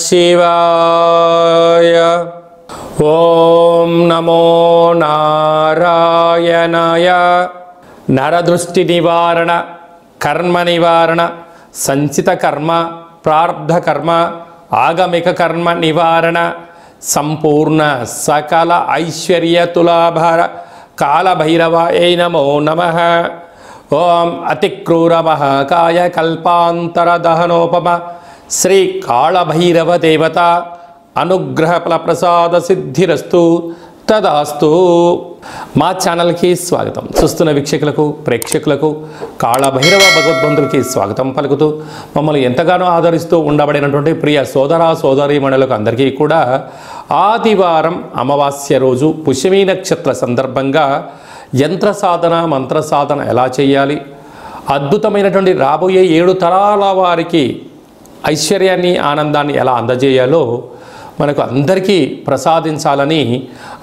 శివాయ. ఓం నమో నారాయణాయ. నరదృష్టి నివారణ, కర్మ నివారణ, సంచిత కర్మ, ప్రారబ్ధ కర్మ, ఆగమిక కర్మ నివారణ, సంపూర్ణ సకల ఐశ్వర్య తులాభార కాళభైరవాయ నమో నమః. ఓం అతిక్రూర మహాకాయ కల్పాంతర దహనోపమ శ్రీ కాళభైరవ దేవత అనుగ్రహ ఫలప్రసాద సిద్ధిరస్తు తదాస్తు. మా ఛానల్కి స్వాగతం. చూస్తున్న వీక్షకులకు, ప్రేక్షకులకు, కాళభైరవ భగవద్బంధులకి స్వాగతం పలుకుతూ మమ్మల్ని ఎంతగానో ఆదరిస్తూ ఉండబడినటువంటి ప్రియ సోదర సోదరీమణులకు అందరికీ కూడా ఆదివారం అమావాస్య రోజు పుష్యమీ నక్షత్ర సందర్భంగా యంత్ర సాధన, మంత్ర సాధన ఎలా చేయాలి, అద్భుతమైనటువంటి రాబోయే 7 తరాల వారికి ఐశ్వర్యాన్ని, ఆనందాన్ని ఎలా అందజేయాలో మనకు అందరికీ ప్రసాదించాలని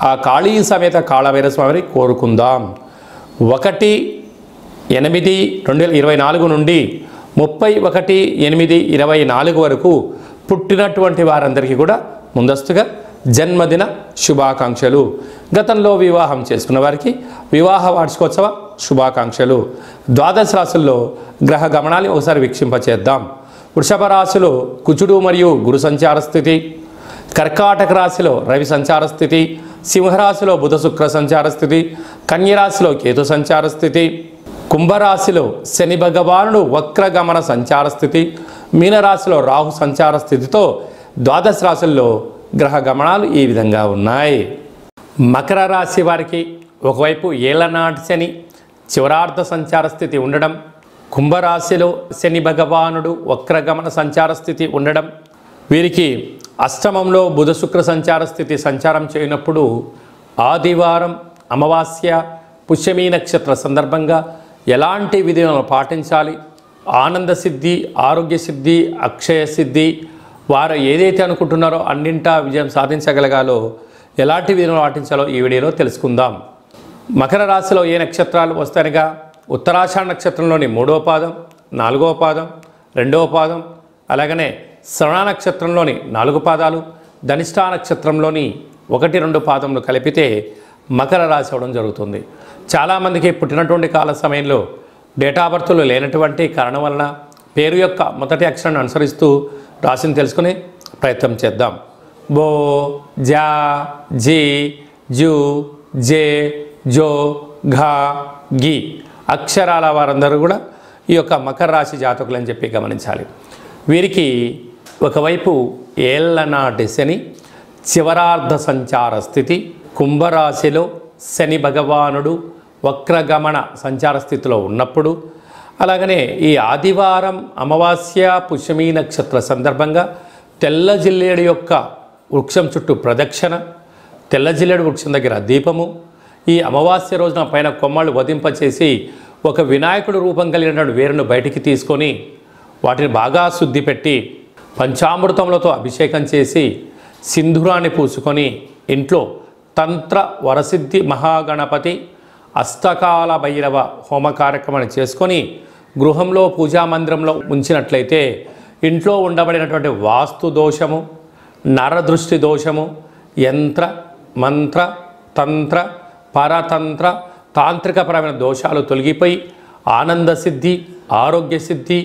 ఆ కాళీ సమేత కాళభైరవ స్వామిని కోరుకుందాం. 1/8/2024 నుండి 31/8/24 వరకు పుట్టినటువంటి వారందరికీ కూడా ముందస్తుగా జన్మదిన శుభాకాంక్షలు. గతంలో వివాహం చేసుకున్న వారికి వివాహ వార్షికోత్సవ శుభాకాంక్షలు. ద్వాదశ రాశుల్లో గ్రహ గమనాన్ని ఒకసారి వీక్షింపచేద్దాం. వృషభ రాశిలో కుజుడు మరియు గురు సంచార స్థితి, కర్కాటక రాశిలో రవి సంచార స్థితి, సింహరాశిలో బుధ శుక్ర సంచార స్థితి, కన్యరాశిలో కేతు సంచార స్థితి, కుంభరాశిలో శని భగవానుడు వక్రగమన సంచార స్థితి, మీనరాశిలో రాహు సంచార స్థితితో ద్వాదశ రాశుల్లో గ్రహ గమనాలు ఈ విధంగా ఉన్నాయి. మకర రాశి వారికి ఒకవైపు ఏళ్లనాటి శని చివరార్ధ సంచార స్థితి ఉండడం, కుంభరాశిలో శని భగవానుడు వక్రగమన సంచార స్థితి ఉండడం, వీరికి అష్టమంలో బుధ శుక్ర సంచార స్థితి సంచారం చేయనప్పుడు ఆదివారం అమావాస్య పుష్యమీ నక్షత్ర సందర్భంగా ఎలాంటి విధులను పాటించాలి, ఆనంద సిద్ధి, ఆరోగ్య సిద్ధి, అక్షయ సిద్ధి, వారు ఏదైతే అనుకుంటున్నారో అన్నింటా విజయం సాధించగలగాలో ఎలాంటి విధులను పాటించాలో ఈ వీడియోలో తెలుసుకుందాం. మకర రాశిలో ఏ నక్షత్రాలు వస్తాయనగా ఉత్తరాషాఢ నక్షత్రంలోని 3వ పాదం, 4వ పాదం, 2వ పాదం, అలాగనే శ్రవణ నక్షత్రంలోని 4 పాదాలు, ధనిష్ఠా నక్షత్రంలోని 1-2 పాదములు కలిపితే మకర రాశి అవడం జరుగుతుంది. చాలామందికి పుట్టినటువంటి కాల సమయంలో డేటా బర్త్లు లేనటువంటి కారణం వలన పేరు యొక్క మొదటి అక్షరాన్ని అనుసరిస్తూ రాశిని తెలుసుకునే ప్రయత్నం చేద్దాం. బో, జా, జీ, జూ, జే, జో, ఘా, గి అక్షరాల వారందరూ కూడా ఈ యొక్క మకర రాశి జాతకులు అని చెప్పి గమనించాలి. వీరికి ఒకవైపు ఏళ్లనాటి శని చివరార్ధ సంచార స్థితి, కుంభరాశిలో శని భగవానుడు వక్రగమన సంచార స్థితిలో ఉన్నప్పుడు, అలాగనే ఈ ఆదివారం అమావాస్య పుష్యమీ నక్షత్ర సందర్భంగా తెల్ల జిల్లేడు యొక్క వృక్షం చుట్టూ ప్రదక్షిణ, తెల్ల జిల్లేడు వృక్షం దగ్గర దీపము, ఈ అమావాస్య రోజున పైన కొమ్మలు వధింపచేసి ఒక వినాయకుడు రూపం కలిగినటువంటి వేరును బయటికి తీసుకొని వాటిని బాగా శుద్ధి పెట్టి పంచామృతములతో అభిషేకం చేసి సింధూరాన్ని పూసుకొని ఇంట్లో తంత్ర వరసిద్ధి మహాగణపతి అష్టకాల భైరవ హోమ కార్యక్రమాన్ని చేసుకొని గృహంలో పూజా మందిరంలో ఉంచినట్లయితే ఇంట్లో ఉండబడినటువంటి వాస్తు దోషము, నరదృష్టి దోషము, యంత్ర మంత్ర తంత్ర పరతంత్ర తాంత్రికపరమైన దోషాలు తొలగిపోయి ఆనంద సిద్ధి, ఆరోగ్య సిద్ధి,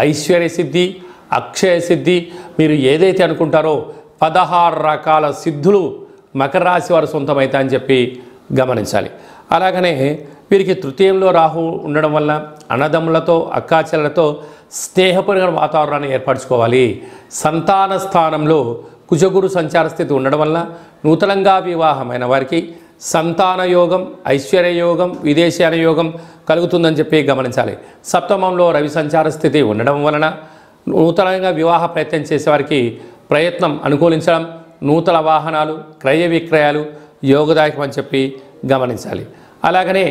ఐశ్వర్య సిద్ధి, అక్షయ సిద్ధి, మీరు ఏదైతే అనుకుంటారో 16 రకాల సిద్ధులు మకర రాశి వారు సొంతమవుతాయని చెప్పి గమనించాలి. అలాగనే వీరికి తృతీయంలో రాహు ఉండడం వల్ల అన్నదమ్ములతో, అక్కాచెల్లెలతో స్నేహపూర్వక వాతావరణాన్ని ఏర్పరచుకోవాలి. సంతాన స్థానంలో కుజగురు సంచార స్థితి ఉండడం వల్ల నూతనంగా వివాహమైన వారికి సంతాన యోగం, ఐశ్వర్య యోగం, విదేశీయాన యోగం కలుగుతుందని చెప్పి గమనించాలి. సప్తమంలో రవి సంచార స్థితి ఉండడం వలన నూతనంగా వివాహ ప్రయత్నం చేసేవారికి ప్రయత్నం అనుకూలించడం, నూతన వాహనాలు, క్రయ విక్రయాలు యోగదాయకం అని చెప్పి గమనించాలి. అలాగనే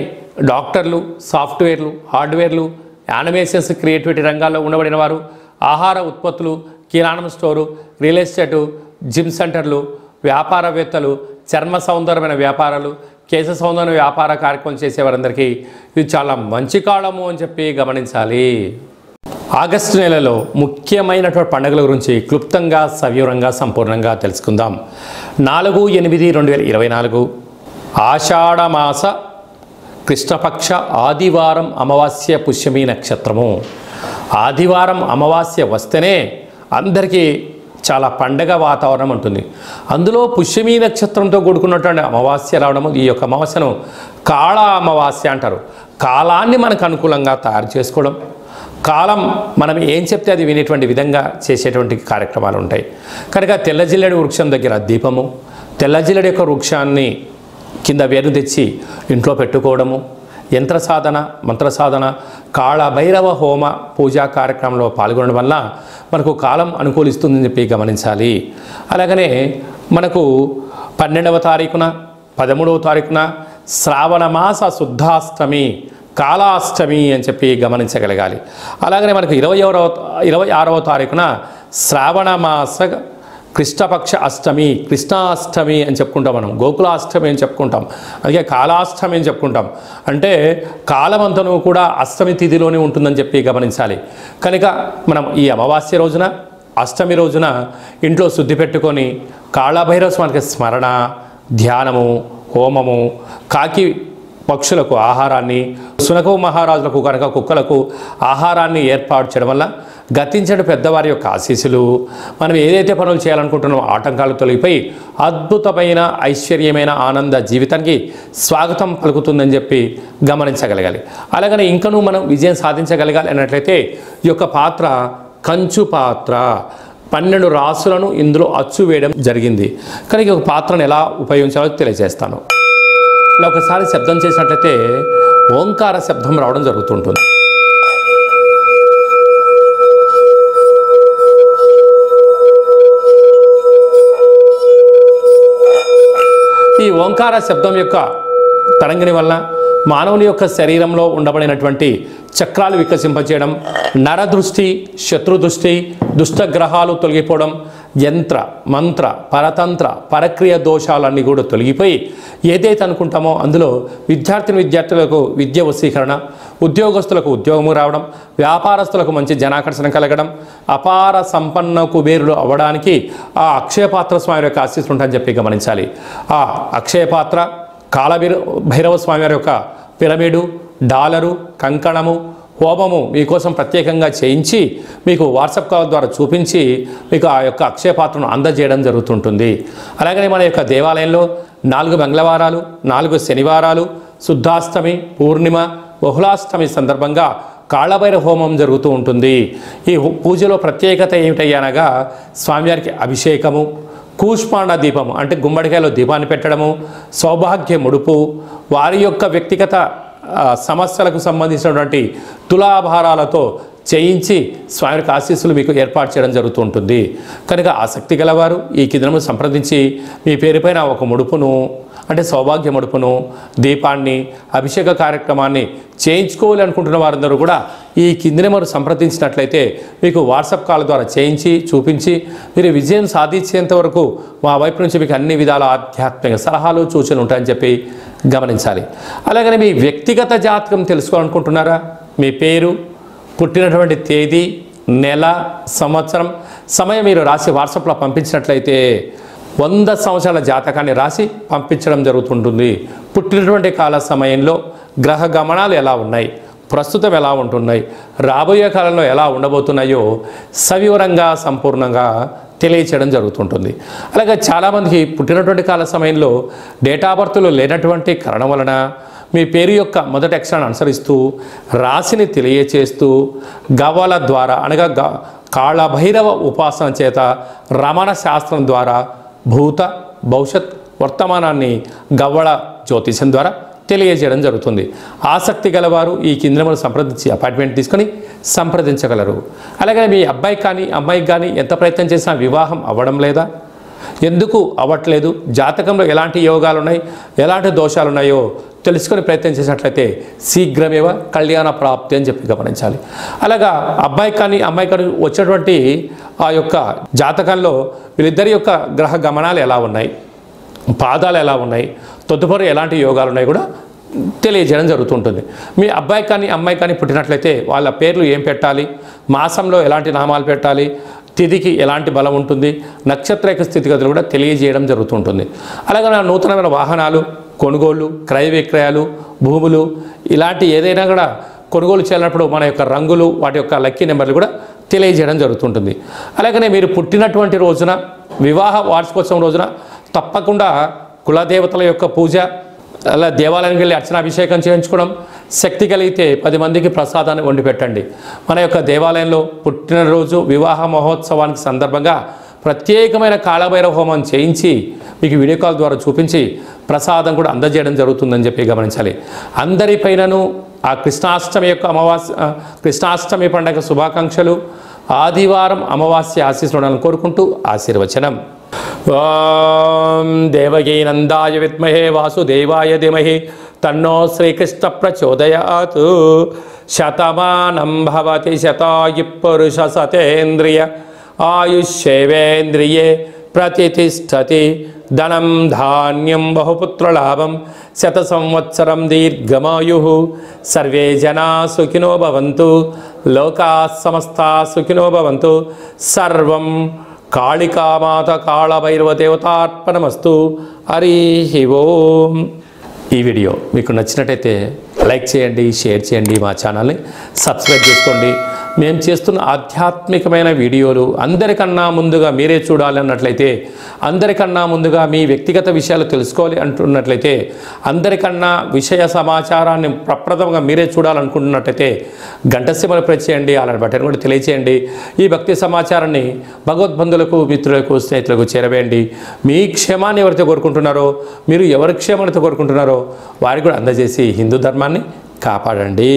డాక్టర్లు, సాఫ్ట్వేర్లు, హార్డ్వేర్లు, యానిమేషన్స్, క్రియేటివిటీ రంగాల్లో ఉండబడిన వారు, ఆహార ఉత్పత్తులు, కిరాణం స్టోరు, రియల్ ఎస్టేటు, జిమ్ సెంటర్లు, వ్యాపారవేత్తలు, చర్మ సౌందర్యమైన వ్యాపారాలు, కేశ సౌందర్య వ్యాపార కార్యక్రమం చేసేవారందరికీ ఇది చాలా మంచి కాలము అని చెప్పి గమనించాలి. ఆగస్టు నెలలో ముఖ్యమైనటువంటి పండుగల గురించి క్లుప్తంగా సవివరంగా సంపూర్ణంగా తెలుసుకుందాం. 4/8/2024 ఆషాఢమాస కృష్ణపక్ష ఆదివారం అమావాస్య పుష్యమి నక్షత్రము. ఆదివారం అమావాస్య వస్తేనే అందరికీ చాలా పండగ వాతావరణం ఉంటుంది. అందులో పుష్యమి నక్షత్రంతో కూడుకున్నటువంటి అమావాస్య రావడము, ఈ యొక్క అమావాస్యను కాళ అమావాస్య అంటారు. కాలాన్ని మనకు అనుకూలంగా తయారు చేసుకోవడం, కాలం మనం ఏం చెప్తే అది వినేటువంటి విధంగా చేసేటువంటి కార్యక్రమాలు ఉంటాయి. కనుక తెల్లజిల్లెడు వృక్షం దగ్గర దీపము, తెల్లజిల్లెడు యొక్క వృక్షాన్ని కింద వేరు తెచ్చి ఇంట్లో పెట్టుకోవడము, యంత్ర సాధన, మంత్ర సాధన, కాళభైరవ హోమ పూజా కార్యక్రమంలో పాల్గొనడం వల్ల మనకు కాలం అనుకూలిస్తుందని చెప్పి గమనించాలి. అలాగనే మనకు 12వ తారీఖున 13వ తారీఖున శ్రావణ మాస శుద్ధాష్టమి కాళాష్టమి అని చెప్పి గమనించగలగాలి. అలాగనే మనకు 26వ తారీఖున శ్రావణ మాస కృష్ణపక్ష అష్టమి, కృష్ణాష్టమి అని చెప్పుకుంటాం. మనం గోకులాష్టమి అని చెప్పుకుంటాం, అలాగే కాళాష్టమి అని చెప్పుకుంటాం. అంటే కాలమంతను కూడా అష్టమి తిథిలోనే ఉంటుందని చెప్పి గమనించాలి. కనుక మనం ఈ అమావాస్య రోజున, అష్టమి రోజున ఇంట్లో శుద్ధి పెట్టుకొని కాళభైరవ స్వామికి స్మరణ, ధ్యానము, హోమము, కాకి పక్షులకు ఆహారాన్ని, సునక మహారాజులకు కనుక కుక్కలకు ఆహారాన్ని ఏర్పాటు చేయడం వల్ల గతించిన పెద్దవారి యొక్క ఆశీస్సులు, మనం ఏదైతే పనులు చేయాలనుకుంటున్నామో ఆటంకాలు తొలగిపోయి అద్భుతమైన ఐశ్వర్యమైన ఆనంద జీవితానికి స్వాగతం పలుకుతుందని చెప్పి గమనించగలగాలి. అలాగనే ఇంకనూ మనం విజయం సాధించగలగాలి అన్నట్లయితే ఈ యొక్క పాత్ర కంచు పాత్ర, 12 రాసులను ఇందులో అచ్చు వేయడం జరిగింది. కనుక ఒక పాత్రను ఎలా ఉపయోగించాలో తెలియజేస్తాను. ఇలా ఒకసారి శబ్దం చేసినట్లయితే ఓంకార శబ్దం రావడం జరుగుతుంటుంది. ఈ ఓంకార శబ్దం యొక్క తరంగిణి వల్ల మానవుని యొక్క శరీరంలో ఉండబడినటువంటి చక్రాలు వికసింపచేయడం, నరదృష్టి, శత్రుదృష్టి, దుష్టగ్రహాలు తొలగిపోవడం, యంత్ర మంత్ర పరతంత్ర పరక్రియ దోషాలన్నీ కూడా తొలగిపోయి ఏదైతే అనుకుంటామో అందులో విద్యార్థులకు విద్య వశీకరణ, ఉద్యోగస్తులకు ఉద్యోగము రావడం, వ్యాపారస్తులకు మంచి జనాకర్షణ కలగడం, అపార సంపన్న కుబేరులు అవ్వడానికి ఆ అక్షయపాత్ర స్వామి యొక్క ఆశీస్సులు ఉంటాయని చెప్పి గమనించాలి. ఆ అక్షయపాత్ర, కాళభైరవ స్వామి వారి యొక్క పిరమిడు, డాలరు, కంకణము, హోమము మీకోసం ప్రత్యేకంగా చేయించి మీకు వాట్సాప్ కాల్ ద్వారా చూపించి మీకు ఆ యొక్క అక్షయపాత్రను అందజేయడం జరుగుతుంటుంది. అలాగనే మన యొక్క దేవాలయంలో 4 మంగళవారాలు, 4 శనివారాలు, శుద్ధాష్టమి, పూర్ణిమ, బహుళాష్టమి సందర్భంగా కాళభైరవ హోమం జరుగుతూ ఉంటుంది. ఈ పూజలో ప్రత్యేకత ఏమిటయ్యనగా స్వామివారికి అభిషేకము, కూష్మాండ దీపము అంటే గుమ్మడికాయలో దీపాన్ని పెట్టడము, సౌభాగ్య ముడుపు, వారి యొక్క వ్యక్తిగత సమస్యలకు సంబంధించినటువంటి తులాభారాలతో చేయించి స్వామికి ఆశీస్సులు మీకు ఏర్పాటు చేయడం జరుగుతూ ఉంటుంది. కనుక ఆసక్తి గలవారు ఈ కిందను సంప్రదించి మీ పేరుపైన ఒక ముడుపును అంటే సౌభాగ్య ముడుపును, దీపాన్ని, అభిషేక కార్యక్రమాన్ని చేయించుకోవాలి అనుకుంటున్న వారందరూ కూడా ఈ కిందనే మనం సంప్రదించినట్లయితే మీకు వాట్సాప్ కాల్ ద్వారా చేయించి చూపించి మీరు విజయం సాధించేంత వరకు మా వైపు నుంచి మీకు అన్ని విధాల ఆధ్యాత్మిక సలహాలు సూచనలు ఉంటాయని చెప్పి గమనించాలి. అలాగనే మీ వ్యక్తిగత జాతకం తెలుసుకోవాలనుకుంటున్నారా? మీ పేరు, పుట్టినటువంటి తేదీ, నెల, సంవత్సరం, సమయం మీరు రాసి వాట్సాప్లో పంపించినట్లయితే 100 సంవత్సరాల జాతకాన్ని రాసి పంపించడం జరుగుతుంటుంది. పుట్టినటువంటి కాల సమయంలో గ్రహ గమనాలు ఎలా ఉన్నాయి, ప్రస్తుతం ఎలా ఉంటున్నాయి, రాబోయే కాలంలో ఎలా ఉండబోతున్నాయో సవివరంగా సంపూర్ణంగా తెలియచేయడం జరుగుతుంటుంది. అలాగే చాలామందికి పుట్టినటువంటి కాల సమయంలో డేట్ ఆఫ్ బర్త్లో లేనటువంటి కారణం వలన మీ పేరు యొక్క మొదటి అక్షరాన్ని అనుసరిస్తూ రాశిని తెలియచేస్తూ గవ్వల ద్వారా అనగా కాళభైరవ ఉపాసన చేత రమణ శాస్త్రం ద్వారా భూత భవిష్యత్ వర్తమానాన్ని గవ్వల జ్యోతిషం ద్వారా తెలియజేయడం జరుగుతుంది. ఆసక్తి గలవారు ఈ కేంద్రంలో సంప్రదించి అపాయింట్మెంట్ తీసుకొని సంప్రదించగలరు. అలాగే మీ అబ్బాయి కానీ అమ్మాయికి కానీ ఎంత ప్రయత్నం చేసినా వివాహం అవ్వడం లేదా, ఎందుకు అవ్వట్లేదు, జాతకంలో ఎలాంటి యోగాలు ఉన్నాయి, ఎలాంటి దోషాలు ఉన్నాయో తెలుసుకొని ప్రయత్నం చేసినట్లయితే శీఘ్రమేవ కళ్యాణ ప్రాప్తి అని చెప్పి గమనించాలి. అలాగా అబ్బాయి కానీ అమ్మాయి కానీ వచ్చేటువంటి ఆ యొక్క జాతకంలో వీళ్ళిద్దరి యొక్క గ్రహ గమనాలు ఎలా ఉన్నాయి, పాదాలు ఎలా ఉన్నాయి, తదుపరి ఎలాంటి యోగాలు ఉన్నాయి కూడా తెలియజేయడం జరుగుతుంటుంది. మీ అబ్బాయి కానీ అమ్మాయి కానీ పుట్టినట్లయితే వాళ్ళ పేర్లు ఏం పెట్టాలి, మాసంలో ఎలాంటి నామాలు పెట్టాలి, తిథికి ఎలాంటి బలం ఉంటుంది, నక్షత్ర స్థితిగతులు కూడా తెలియజేయడం జరుగుతుంటుంది. అలాగే నూతనమైన వాహనాలు కొనుగోళ్ళు, క్రయ విక్రయాలు, భూములు ఇలాంటి ఏదైనా కూడా కొనుగోలు చేయాలన్నప్పుడు మన యొక్క రంగులు, వాటి యొక్క లక్కీ నెంబర్లు కూడా తెలియజేయడం జరుగుతుంటుంది. అలాగనే మీరు పుట్టినటువంటి రోజున, వివాహ వార్షికోత్సవం రోజున తప్పకుండా కులదేవతల యొక్క పూజ, అలా దేవాలయానికి వెళ్ళి అర్చనాభిషేకం చేయించుకోవడం, శక్తి కలిగితే 10 మందికి ప్రసాదాన్ని వండి పెట్టండి. మన యొక్క దేవాలయంలో పుట్టినరోజు వివాహ మహోత్సవానికి సందర్భంగా ప్రత్యేకమైన కాళభైరవ హోమం చేయించి మీకు వీడియో కాల్ ద్వారా చూపించి ప్రసాదం కూడా అందజేయడం జరుగుతుందని చెప్పి గమనించాలి. అందరిపైనను ఆ కృష్ణాష్టమి యొక్క కృష్ణాష్టమి పండుగ శుభాకాంక్షలు. ఆదివారం అమావాస్య ఆశీస్సులను కోరుకుంటూ ఆశీర్వచనం. ఓం దేవకీ నందాయ విద్మహే వాసుదేవాయ ధీమహి తన్నో శ్రీకృష్ణ ప్రచోదయాత్. శతమానం భవతి శతాయు పురుష సతేంద్రియ ఆయుష్యేవేంద్రియే ప్రతిష్టతి. ధనం ధాన్యం బహుపుత్రలాభం శత సంవత్సరం దీర్ఘమాయు. సర్వే జనా సుఖినో భవంతు. లోకా సమస్తా సుఖినో భవంతు. సర్వం కాళికామాత కాళభైరవ దేవతార్పణమస్తు. హరి ఓం. ఈ వీడియో మీకు నచ్చినట్టయితే లైక్ చేయండి, షేర్ చేయండి, మా ఛానల్ని సబ్స్క్రైబ్ చేసుకోండి. మేము చేస్తున్న ఆధ్యాత్మికమైన వీడియోలు అందరికన్నా ముందుగా మీరే చూడాలి అన్నట్లయితే, అందరికన్నా ముందుగా మీ వ్యక్తిగత విషయాలు తెలుసుకోవాలి అంటున్నట్లయితే, అందరికన్నా విషయ సమాచారాన్ని ప్రప్రథమంగా మీరే చూడాలనుకుంటున్నట్లయితే గంట సింబల్ ప్రెస్ చేయండి, అలాంటి బటన్ కూడా తెలియచేయండి. ఈ భక్తి సమాచారాన్ని భగవద్బంధులకు, మిత్రులకు, స్నేహితులకు చేరవేయండి. మీ క్షేమాన్ని ఎవరైతే కోరుకుంటున్నారో, మీరు ఎవరి క్షేమాన్ని కోరుకుంటున్నారో వారికి కూడా అందజేసి హిందూ ధర్మాన్ని కాపాడండి.